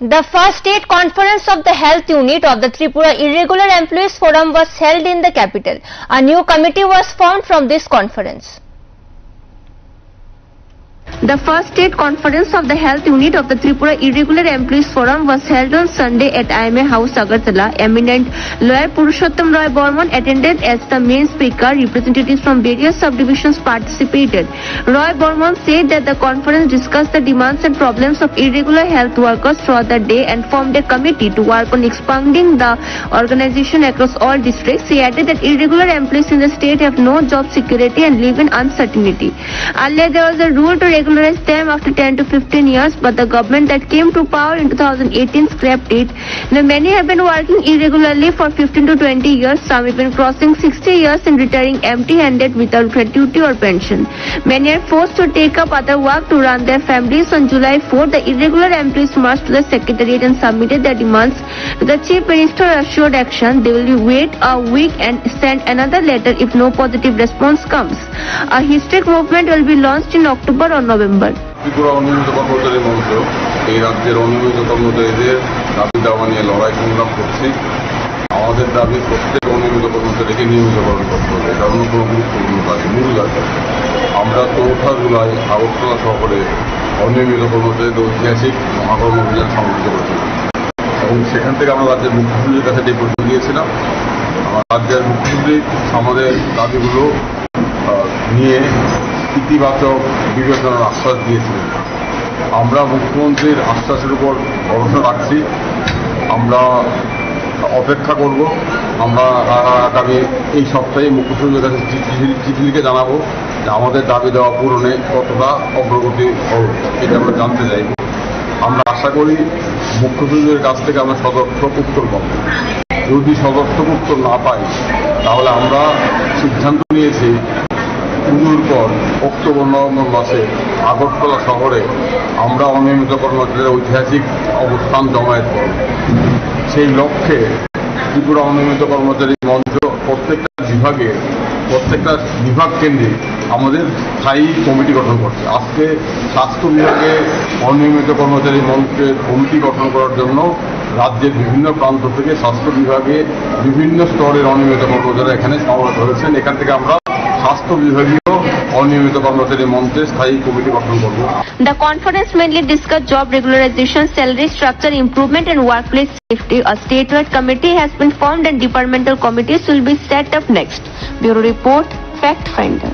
The first state conference of the health unit of the Tripura Irregular Employees Forum was held in the capital. A new committee was formed from this conference. The first state conference of the health unit of the Tripura Irregular Employees Forum was held on Sunday at IMA House, Agartala. Eminent lawyer Purushottam Roy Borman attended as the main speaker. Representatives from various subdivisions participated. Roy Borman said that the conference discussed the demands and problems of irregular health workers throughout the day and formed a committee to work on expanding the organization across all districts. He added that irregular employees in the state have no job security and live in uncertainty. Earlier, there was a rule to regularize them after 10 to 15 years, but the government that came to power in 2018 scrapped it. Now, many have been working irregularly for 15 to 20 years. Some even crossing 60 years and retiring empty-handed without gratuity or pension. Many are forced to take up other work to run their families. On July 4, the irregular employees marched to the Secretariat and submitted their demands to the Chief Minister. Assured action. They will wait a week and send another letter if no positive response comes. A historic movement will be launched in October or November. Tripura অনিয়মিত কর্মচারী মঞ্চ এই রাজ্যের অনিয়মিত কর্মচারীদের দাবি দাওয়া নিয়ে লড়াই সংগ্রাম করছি। আমাদের দাবি প্রত্যেক অনিয়মিত কর্মচারীকে নিয়মিতকরণ করতে হবে। এটা অন্যতম গুরুত্বপূর্ণ দাবি, মূল দাবি। আমরা 4 জুলাই আগরতলা শহরে অনিয়মিত কর্মচারীদের ঐতিহাসিক মহাকর্ম অভিযান সংগঠিত করেছিলাম এবং সেখান থেকে আমরা রাজ্যের মুখ্যমন্ত্রীর কাছে ডেপুটেশন দিয়েছিলাম। রাজ্যের মুখ্যমন্ত্রী আমাদের দাবিগুলো নিয়ে ইতিবাচক বিবেচনার আশ্বাস দিয়েছিলেন। আমরা মুখ্যমন্ত্রীর আশ্বাসের উপর ভরসা রাখছি। আমরা অপেক্ষা করব। আমরা আগামী এই সপ্তাহে মুখ্যমন্ত্রীর কাছে চিঠি লিখে জানাবো যে আমাদের দাবি দেওয়া পূরণে কতটা অগ্রগতি হবে, এটা আমরা জানতে চাইব। আমরা আশা করি মুখ্যমন্ত্রীর কাছ থেকে আমরা সদর্থক উত্তর পাব। যদি সদর্থক উত্তর না পাই তাহলে আমরা সিদ্ধান্ত নিয়েছি পুজোর পর অক্টোবর-নভেম্বর মাসে আগরতলা শহরে আমরা অনিয়মিত কর্মচারীদের ঐতিহাসিক অবস্থান জমায়েত করব। সেই লক্ষ্যে ত্রিপুরা অনিয়মিত কর্মচারী মঞ্চ প্রত্যেকটা বিভাগ কেন্দ্রে আমাদের স্থায়ী কমিটি গঠন করছে। আজকে স্বাস্থ্য বিভাগে অনিয়মিত কর্মচারী মঞ্চের কমিটি গঠন করার জন্য রাজ্যের বিভিন্ন প্রান্ত থেকে স্বাস্থ্য বিভাগে বিভিন্ন স্তরের অনিয়মিত কর্মচারী এখানে সমাবেত হয়েছেন। এখান থেকে আমরা স্বাস্থ্য বিভাগীয় অনিয়মিত কর্মচারী মঞ্চে স্থায়ী কমিটি গঠন করব। The conference mainly discussed job regularization, salary structure improvement and workplace safety. A statewide committee has been formed and departmental committees will be set up next. Bureau Report, Fact Finder.